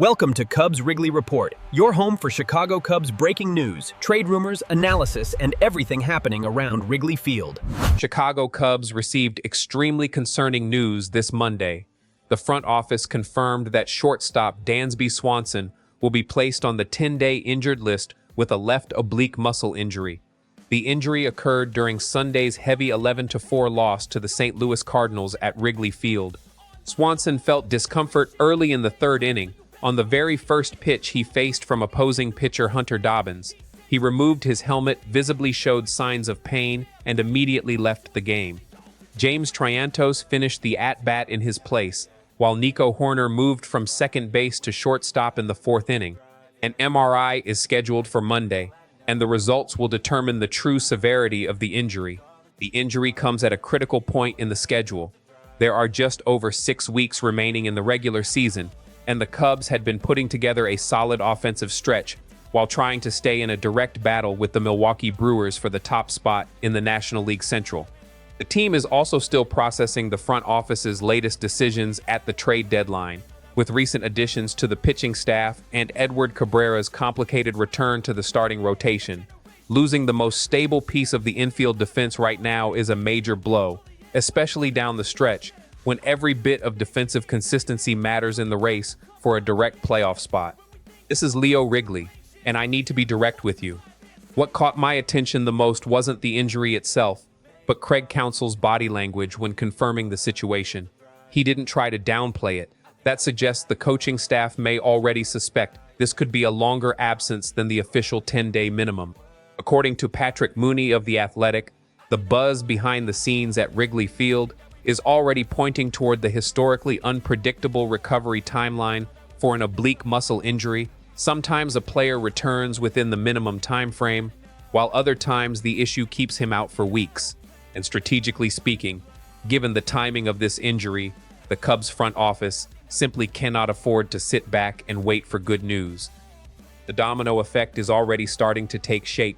Welcome to Cubs Wrigley Report, your home for Chicago Cubs breaking news, trade rumors, analysis, and everything happening around Wrigley Field. Chicago Cubs received extremely concerning news this Monday. The front office confirmed that shortstop Dansby Swanson will be placed on the 10-day injured list with a left oblique muscle injury. The injury occurred during Sunday's heavy 11-4 loss to the St. Louis Cardinals at Wrigley Field. Swanson felt discomfort early in the third inning. On the very first pitch he faced from opposing pitcher Hunter Dobbins, he removed his helmet, visibly showed signs of pain, and immediately left the game. James Triantos finished the at-bat in his place, while Nico Hoerner moved from second base to shortstop in the fourth inning. An MRI is scheduled for Monday, and the results will determine the true severity of the injury. The injury comes at a critical point in the schedule. There are just over 6 weeks remaining in the regular season, and the Cubs had been putting together a solid offensive stretch while trying to stay in a direct battle with the Milwaukee Brewers for the top spot in the National League Central. The team is also still processing the front office's latest decisions at the trade deadline, with recent additions to the pitching staff and Edward Cabrera's complicated return to the starting rotation. Losing the most stable piece of the infield defense right now is a major blow, especially down the stretch, when every bit of defensive consistency matters in the race for a direct playoff spot. This is Leo Wrigley, and I need to be direct with you. What caught my attention the most wasn't the injury itself, but Craig Counsell's body language when confirming the situation. He didn't try to downplay it. That suggests the coaching staff may already suspect this could be a longer absence than the official 10-day minimum. According to Patrick Mooney of The Athletic, the buzz behind the scenes at Wrigley Field is already pointing toward the historically unpredictable recovery timeline for an oblique muscle injury. Sometimes a player returns within the minimum time frame, while other times the issue keeps him out for weeks. And strategically speaking, given the timing of this injury, the Cubs front office simply cannot afford to sit back and wait for good news. The domino effect is already starting to take shape.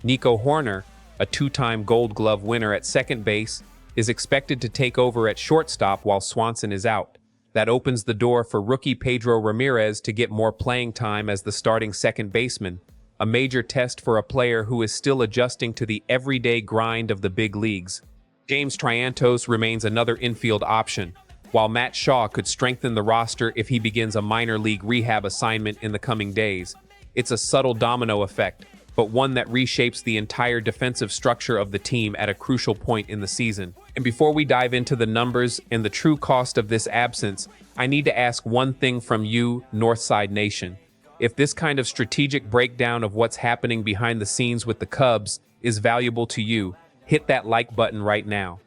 Nico Hoerner, a two-time Gold Glove winner at second base, is expected to take over at shortstop while Swanson is out. That opens the door for rookie Pedro Ramirez to get more playing time as the starting second baseman, a major test for a player who is still adjusting to the everyday grind of the big leagues. James Triantos remains another infield option, while Matt Shaw could strengthen the roster if he begins a minor league rehab assignment in the coming days. It's a subtle domino effect, but one that reshapes the entire defensive structure of the team at a crucial point in the season. And before we dive into the numbers and the true cost of this absence, I need to ask one thing from you, Northside Nation. If this kind of strategic breakdown of what's happening behind the scenes with the Cubs is valuable to you, hit that like button right now.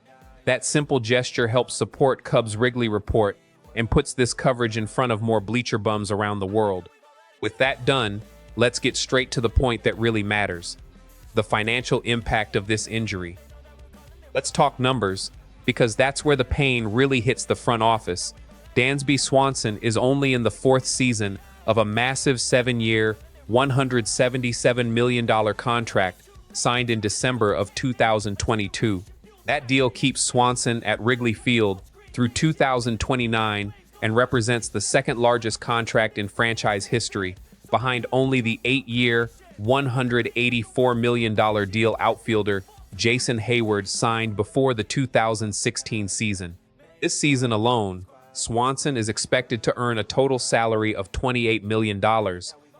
That simple gesture helps support Cubs Wrigley Report and puts this coverage in front of more bleacher bums around the world. With that done, let's get straight to the point that really matters: the financial impact of this injury. Let's talk numbers, because that's where the pain really hits the front office. Dansby Swanson is only in the fourth season of a massive 7-year, $177 million contract signed in December of 2022. That deal keeps Swanson at Wrigley Field through 2029 and represents the second largest contract in franchise history, behind only the 8-year, $184 million deal outfielder Jason Hayward signed before the 2016 season. This season alone, Swanson is expected to earn a total salary of $28 million,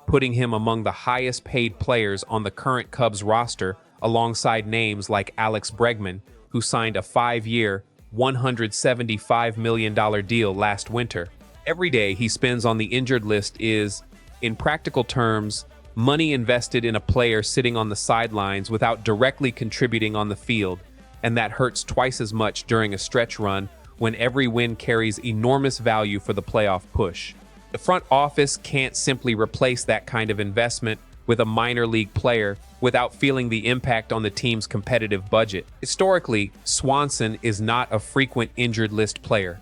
putting him among the highest-paid players on the current Cubs roster, alongside names like Alex Bregman, who signed a 5-year, $175 million deal last winter. Every day he spends on the injured list is, in practical terms, money invested in a player sitting on the sidelines without directly contributing on the field, and that hurts twice as much during a stretch run when every win carries enormous value for the playoff push. The front office can't simply replace that kind of investment with a minor league player without feeling the impact on the team's competitive budget. Historically, Swanson is not a frequent injured list player.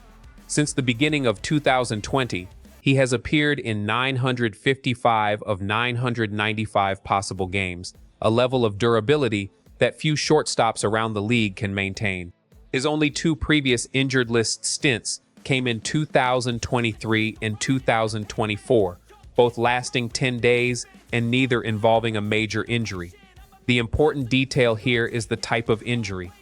Since the beginning of 2020, he has appeared in 955 of 995 possible games, a level of durability that few shortstops around the league can maintain. His only 2 previous injured list stints came in 2023 and 2024, both lasting 10 days and neither involving a major injury. The important detail here is the type of injury.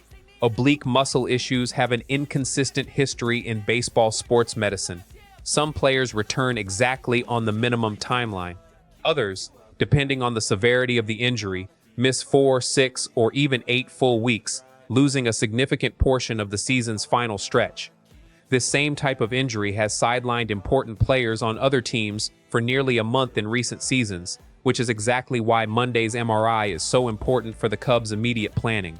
Oblique muscle issues have an inconsistent history in baseball sports medicine. Some players return exactly on the minimum timeline. Others, depending on the severity of the injury, miss 4, 6, or even 8 full weeks, losing a significant portion of the season's final stretch. This same type of injury has sidelined important players on other teams for nearly a month in recent seasons, which is exactly why Monday's MRI is so important for the Cubs' immediate planning.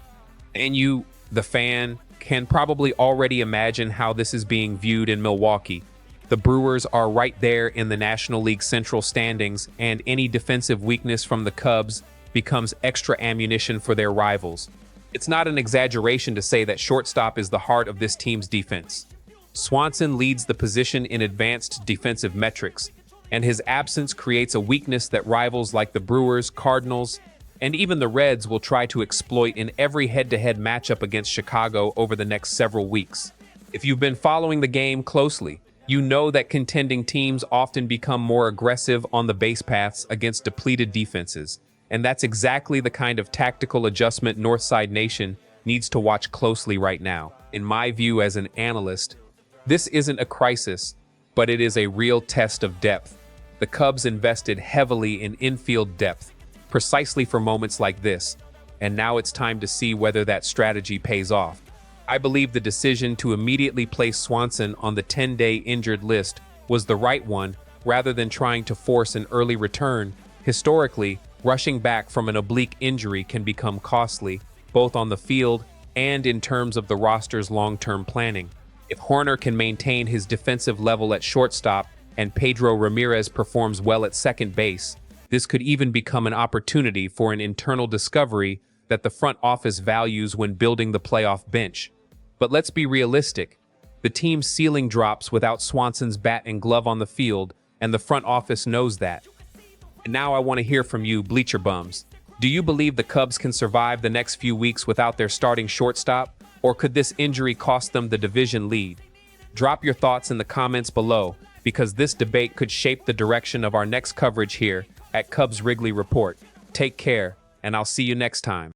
And you, the fan, can probably already imagine how this is being viewed in Milwaukee. The Brewers are right there in the National League Central standings, and any defensive weakness from the Cubs becomes extra ammunition for their rivals. It's not an exaggeration to say that shortstop is the heart of this team's defense. Swanson leads the position in advanced defensive metrics, and his absence creates a weakness that rivals like the Brewers, Cardinals, and even the Reds will try to exploit in every head-to-head matchup against Chicago over the next several weeks. If you've been following the game closely, you know that contending teams often become more aggressive on the base paths against depleted defenses, and that's exactly the kind of tactical adjustment Northside Nation needs to watch closely right now. In my view as an analyst, this isn't a crisis, but it is a real test of depth. The Cubs invested heavily in infield depth, precisely for moments like this, and now it's time to see whether that strategy pays off. I believe the decision to immediately place Swanson on the 10-day injured list was the right one, rather than trying to force an early return. Historically, rushing back from an oblique injury can become costly, both on the field and in terms of the roster's long-term planning. If Hoerner can maintain his defensive level at shortstop and Pedro Ramirez performs well at second base, this could even become an opportunity for an internal discovery that the front office values when building the playoff bench. But let's be realistic. The team's ceiling drops without Swanson's bat and glove on the field, and the front office knows that. And now I want to hear from you, Bleacher Bums. Do you believe the Cubs can survive the next few weeks without their starting shortstop? Or could this injury cost them the division lead? Drop your thoughts in the comments below, because this debate could shape the direction of our next coverage here at Cubs Wrigley Report. Take care, and I'll see you next time.